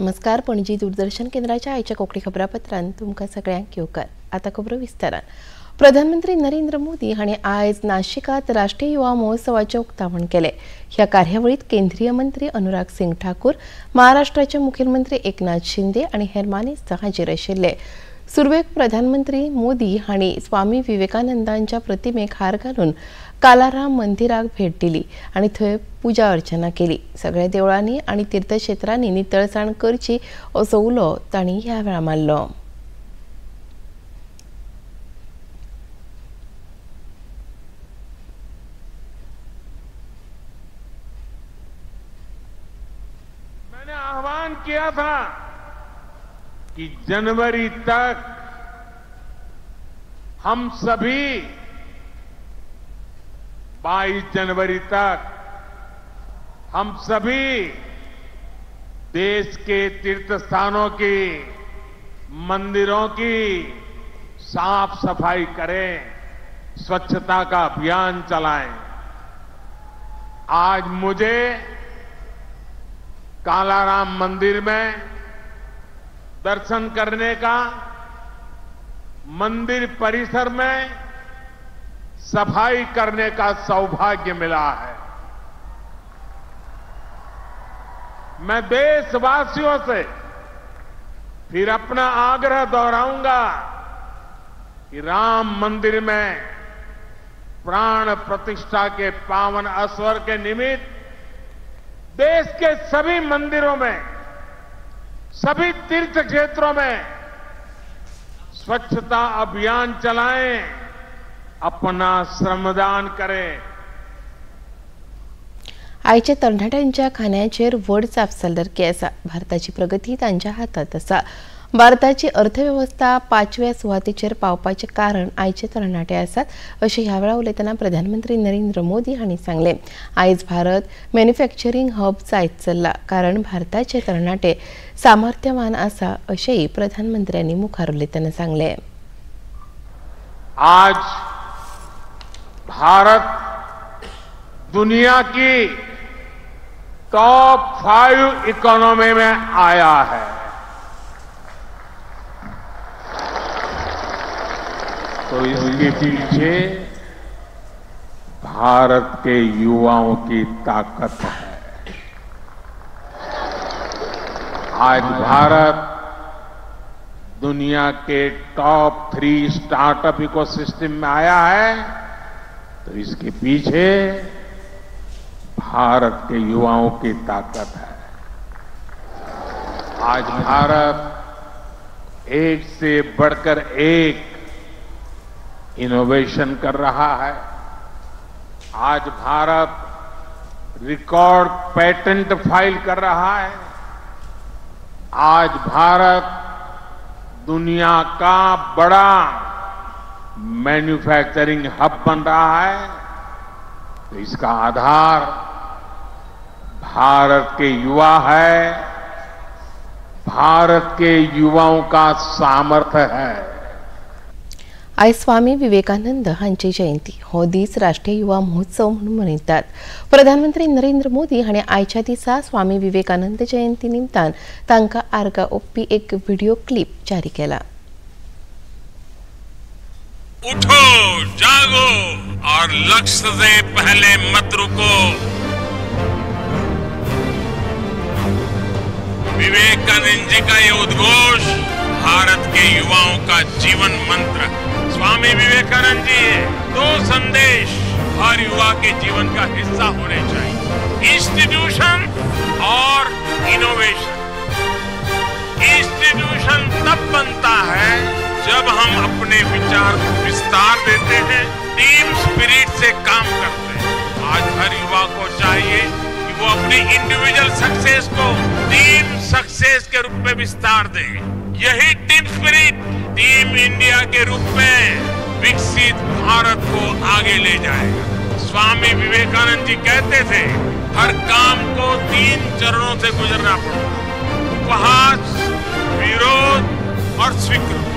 नमस्कार. पणजी दूरदर्शन केंद्राच्या आयच्या कोकणी खबरापत्रांत तुमकां सगळ्यांक येवकार. आता खबरो विस्तारान. प्रधानमंत्री नरेंद्र मोदी हांणी आयज नाशिकात राष्ट्रीय युवा महोत्सवाचे उक्तावण केले. ह्या कार्यावळीत केंद्रीय मंत्री अनुराग सिंग ठाकूर, महाराष्ट्राचे मुखेलमंत्री एकनाथ शिंदे आणि हेर मानेस्त हाजीर आशिल्ले. सुरवेक प्रधानमंत्री मोदी हांणी स्वामी विवेकानंदांच्या प्रतिमेक हार घालून कालाराम मंदिराक भेट दिली आणि थंय पूजा अर्चना केली. सगळ्या देवळांनी आणि तीर्थक्षेत्रांनी नितळसाण करची असो उलो तांणी ह्या वेळा मारलो. मैंने आह्वान किया था कि जनवरी तक हम सभी 22 जनवरी तक हम सभी देश के तीर्थ स्थानों की, मंदिरों की साफ सफाई करें, स्वच्छता का अभियान चलाएं. आज मुझे कालाराम मंदिर में दर्शन करने का, मंदिर परिसर में सफाई करने का सौभाग्य मिला है. मैं देशवासियों से फिर अपना आग्रह दोहराऊंगा कि राम मंदिर में प्राण प्रतिष्ठा के पावन अवसर के निमित्त देश के सभी मंदिरों में, सभी तीर्थ क्षेत्रों में स्वच्छता अभियान चलाएं, अपना श्रमदान करें. आयच्या तरणाट्यांच्या खाण्याचेर व्हड जापसालदारकी आसा. भारताची प्रगती तांच्या हातात आसा. भारताची अर्थव्यवस्था 5व्या सुवातेचेर पावपाचे कारण आयचे तरणाटे आसात, अशें ह्या वेळा उलयतना प्रधानमंत्री नरेंद्र मोदी हांणी सांगले. आयज भारत मॅन्युफॅक्चरिंग हब जायत चल्ला, कारण भारताचे तरणाटे सामर्थ्यवान आसा, अशेंय प्रधानमंत्र्यांनी मुखार उलयतना सांगले. आज भारत दुनिया की टॉप 5 इकोनॉमी में आया है. तो इसके पीछे भारत के युवाओं की ताकत है. आज भारत दुनिया के टॉप 3 स्टार्टअप इकोसिस्टम में आया है, तो इसके पीछे भारत के युवाओं की ताकत है. आज भारत एक से बढ़कर एक इनोवेशन कर रहा है. आज भारत रिकॉर्ड पेटेंट फाइल कर रहा है. आज भारत दुनिया का बड़ा मैन्युफैक्चरिंग हब बन रहा है. तो इसका आधार भारत के युवा है, भारत के युवाओं का सामर्थ्य है. आयज स्वामी विवेकानंद हांची जयंती. हो दीस राष्ट्रीय युवा महोत्सव म्हणून मनयतात. प्रधानमंत्री नरेंद्र मोदी हांणी आयच्या दिसा स्वामी विवेकानंद जयंती निमतान तांकां आर्गां ओंपपी एक व्हिडिओ क्लिप जारी केला. उठो, जागो और लक्ष्य से पहले मत रुको. विवेकानंद जी का ये उद्घोष भारत के युवाओं का जीवन मंत्र. स्वामी विवेकानंद जी 2 संदेश हर युवा के जीवन का हिस्सा होने चाहिए. इंस्टीट्यूशन और इनोवेशन. इंस्टीट्यूशन तब बनता है जब हम अपने विचार को विस्तार देते हैं, टीम स्पिरिट से काम करते हैं. आज हर युवा को चाहिए कि वो अपनी इंडिविजुअल सक्सेस को टीम सक्सेस के रूप में विस्तार दे. यही टीम स्पिरिट टीम इंडिया के रूप में विकसित भारत को आगे ले जाएगा. स्वामी विवेकानंद जी कहते थे, हर काम को 3 चरणों से गुजरना पड़ता है: उपहास, विरोध और स्वीकृति.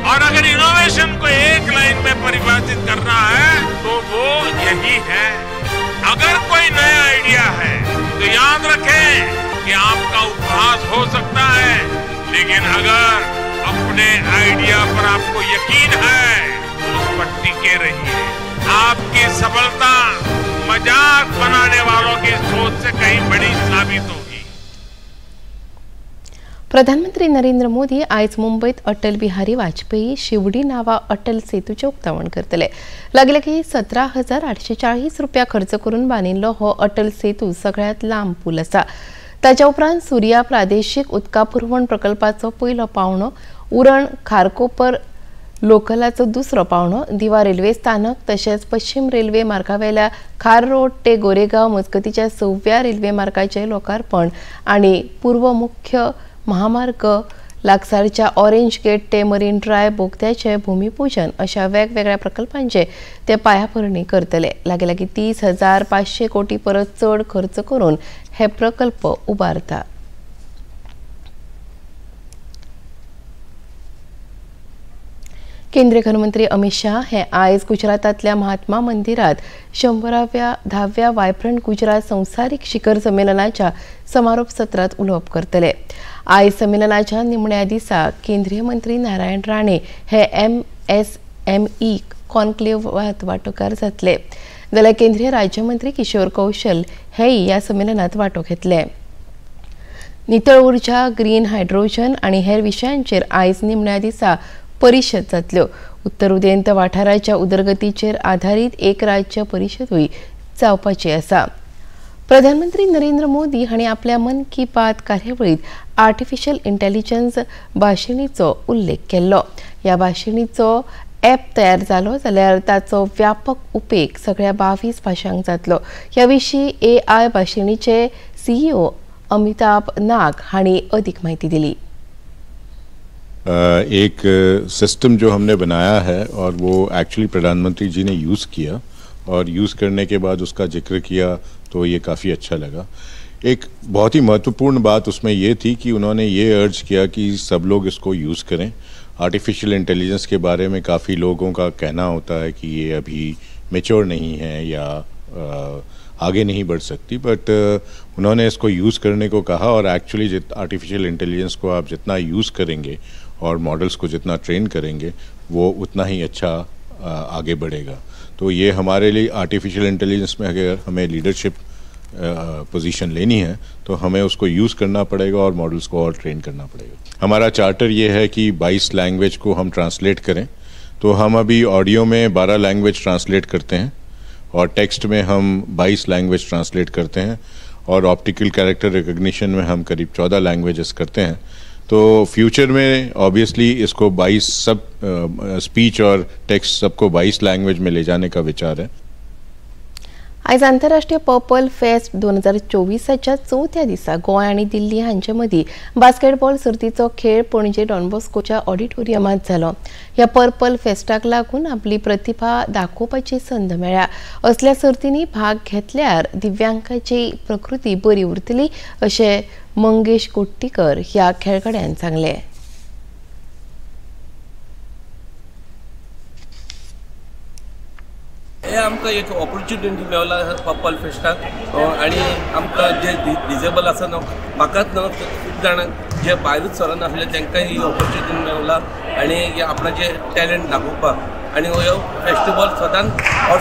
और अगर इनोवेशन को एक लाइन में परिभाषित करना है तो वो यही है. अगर कोई नया आइडिया है तो याद रखें कि आपका उपहास हो सकता है, मजाक बनाने वालों की सोच से कहीं बड़ी साबित होगी। प्रधानमंत्री नरेंद्र मोदी आज मुंबईत अटल बिहारी वाजपेयी शिवडी नावा अटल सेतूचे उक्तावण करतले। लागले की 17,840 रुपया खर्च करून बांदिल्लो हो अटल सेतू सगळ्यात लांब पूल आसा। ताच्या उपरांत सूर्या प्रादेशीक उदका पुरवण प्रकल्पाचो पयलो पावणो, उरण खारकोपर लोकलाचो दुसरो पावणो, दिवा रेल्वे स्थानक तशेंच पश्चिम रेल्वे मार्गावेल्या खार रोड ते गोरेगाव मजगतीच्या 6व्या रेल्वे मार्गाचे लोकार्पण आणि पूर्व मुख्य महामार्ग लागसारच्या ऑरेंज गेट ते मरीन ड्रायव्ह बोगद्याचे भूमिपूजन अशा वेगवेगळ्या प्रकल्पांचे ते पायाभरणी करतले। लागीं 30,500 कोटी परस चड खर्च करून हे प्रकल्प उबारता। केंद्रीय गृहमंत्री अमित शाह हे आज गुजरातातल्या महात्मा मंदिरात 10व्या वायब्रंट गुजरात संवसारीक शिखर संमेलनाच्या समारोप सत्रात उलोवप करतले। आज संमेलनाच्या निमण्या दिसा केंद्रीय मंत्री नारायण राणे हे MSME कॉन्क्लेव्हात वांटेकार जातले, जाल्यार केंद्रीय राज्यमंत्री किशोर कौशल हेय या संमेलनात वांटो घेतले। नितळ उर्जा, ग्रीन हायड्रोजन आणि हेर विशयांचेर आज निमण्या दिसा परिशद जातल्यो। उत्तर उदेंत वाठाराच्या उदरगतीचेर आधारित एक राज्य परिशदूय जावपाची आसा। प्रधानमंत्री नरेंद्र मोदी हांणी आपल्या मन की बात कार्यावळीत आर्टिफिशियल इंटेलिजन्स भाषिणीचो उल्लेख केल्लो। ह्या भाषिणीचो ॲप तयार जालो जाल्यार ताचो व्यापक उपेग सगळ्या 22 भाशांक जातलो। ह्या विशीं AI भाषिणीचे CEO अमिताभ नाग हांणी अदीक माहिती दिली। एक सिस्टम जो हमने बनाया है और वो एक्चुअली प्रधानमंत्री जी ने यूज़ किया और यूज़ करने के बाद उसका जिक्र किया तो ये काफ़ी अच्छा लगा। एक बहुत ही महत्वपूर्ण बात उसमें ये थी कि उन्होंने ये अर्ज किया कि सब लोग इसको यूज़ करें। आर्टिफिशियल इंटेलिजेंस के बारे में काफ़ी लोगों का कहना होता है कि ये अभी मैच्योर नहीं है या आगे नहीं बढ़ सकती, बट उन्होंने इसको यूज़ करने को कहा और एक्चुअली आर्टिफिशियल इंटेलिजेंस को आप जितना यूज़ करेंगे और मॉडल्स को जितना ट्रेन करेंगे वो उतना ही अच्छा आगे बढ़ेगा। तो ये हमारे लिए आर्टिफिशियल इंटेलिजेंस में अगर हमें लीडरशिप पोजीशन लेनी है तो हमें उसको यूज़ करना पड़ेगा और मॉडल्स को और ट्रेन करना पड़ेगा। हमारा चार्टर ये है कि 22 लैंग्वेज को हम ट्रांसलेट करें, तो हम अभी ऑडियो में 12 लैंग्वेज ट्रांसलेट करते हैं और टेक्स्ट में हम 22 लैंग्वेज ट्रांसलेट करते हैं और ऑप्टिकल कैरेक्टर रिकग्निशन में हम करीब 14 लैंग्वेजेस करते हैं। तो फ्यूचर में ऑब्वियसली इसको 22 सब स्पीच और टेक्स्ट सबको 22 लैंग्वेज में ले जाने का विचार है। आज आंतरराष्ट्रीय पर्पल फेस्ट 2024च्या 4थ्या दिसा गोंय आणि दिल्ली हांचे मदीं बास्केटबॉल सर्तीचो खेळ पणजे डॉन बॉस्कोच्या ऑडिटोरियमांत जालो। ह्या पर्पल फेस्टाक लागून आपली प्रतिभा दाखोवपाची संद मेळ्ळ्या। असल्या सर्तींनी भाग घेतल्यार दिव्यांगाची प्रकृती बरी उरतली अशें मंगेश कोट्टीकर ह्या खेळगड्यान सांगले। हे आमकां एक ऑपॉर्च्युनिटी मेवला पर्पल फेस्टाक आणि आमकां जे डिजेबल आसा न्हू म्हाकाच न्हू खूब जाणांक जे भायरूच सरोन आसले तांकां ही ऑपॉर्च्युनिटी मेवला आणि आपणाचे टॅलंट दाखोवपाक आणि हो फेस्टिवल सदांच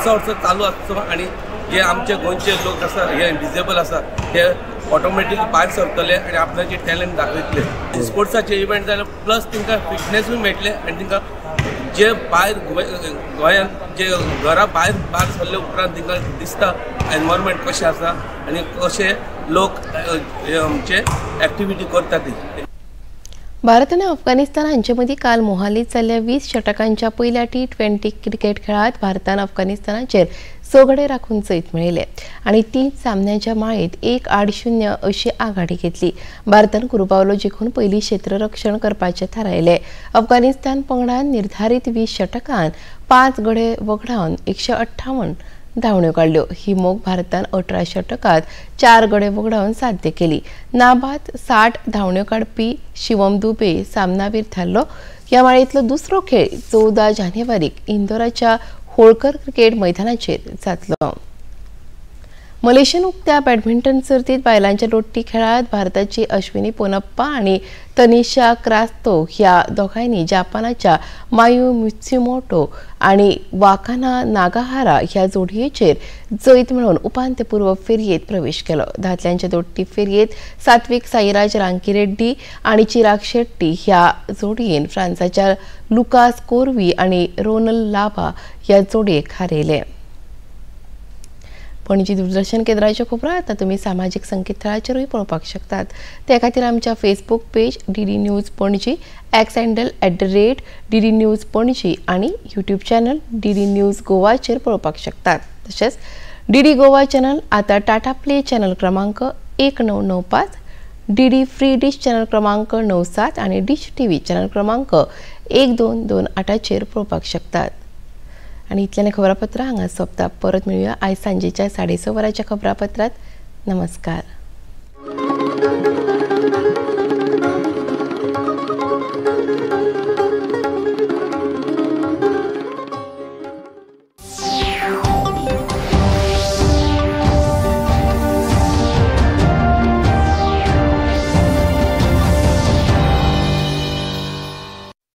वर्सा चालू आसचो आणि जे आमचे गोंयचे लोक आसा हे डिजेबल आसा ते ऑटोमॅटिकली भायर सरतले आणि आपणाचे टॅलंट दाखयतले। स्पोर्ट्साचे इव्हेंट जाले प्लस तांकां फिटनेसूय मेळटले आणि तांकां जे भायर गोंयांत जे घरा भायर सरले उपरांत तांकां दिसता एनवायरमेंट कशें आसा आनी कशे लोक आमचे एक्टिविटी करता ती। भारत आणि अफगाणिस्तान हांचे मदीं काल मोहालीत जाल्ल्या 20 षटकांच्या पहिल्या T20 क्रिकेट खेळात भारतान अफगाणिस्तानाचेर 6 गडे राखून जैत मेळयले आणि 3 सामन्यांच्या माळेंत 1-8-0 अशी आघाडी घेतली। भारतान कुरुबावलो जिखून पयली क्षेत्ररक्षण करपाचे थारायले। अफगाणिस्तान पंगडान निर्धारीत 20 षटकांत 5 गडे वगडावन 158 धावण्यो काडल्यो। ही मोख भारतान 18 षटकात 4 गडे वगडावन साध्य केली। नाबाद 60 धावण्यो काडपी शिवम दुबे सामनावीर थारलो। ह्या माळेंतलो दुसरो खेळ 14 जानेवारीक इंदोराच्या होळकर क्रिकेट मैदानाचेर जातलो। मलेशियन उक्त्या बॅडमिंटन सर्तीत बायलांच्या दोट्टी खेळात भारताची अश्विनी पोनप्पा आणि तनिषा क्रास्तो ह्या दोघांनी जपानाच्या मायू मित्सुमोटो आणि वाकाना नागाहारा ह्या जोडयेचेर जैत मेळोवन उपांत्यपूर्व फेरयेत प्रवेश केलो. दादल्यांच्या दोट्टी फेरयेत सात्विक साईराज रांकीरेड्डी आणि चिराग शेट्टी ह्या जोडयेन फ्रांसाच्या लुकास कोर्वी आणि रोनल लाबा ह्या जोडयेक हारयले. पणजी दूरदर्शन केंद्राच्या खबरो आता तुम्ही सामाजिक संकेतथळाचेरूय पळोवपाक शकतात. त्या खातीर आमच्या Facebook page DD news Panaji, x handle @DD news Panaji आणि यूट्यूब चॅनल DD न्यूज गोवाचेर पळोवपाक शकतात. तशेंच DD गोवा चॅनल आता टाटा प्ले चॅनल क्रमांक 1995, DD फ्री डिश चॅनल क्रमांक 97 आणि डिश TV चॅनल क्रमांक 1228चेर पळोवपाक शकतात. आणि इतल्याने खबरापत्र हांगा सोंपता. परत मेळुया आयज सांजेच्या 6:30 वरांच्या खबरापत्रात. नमस्कार.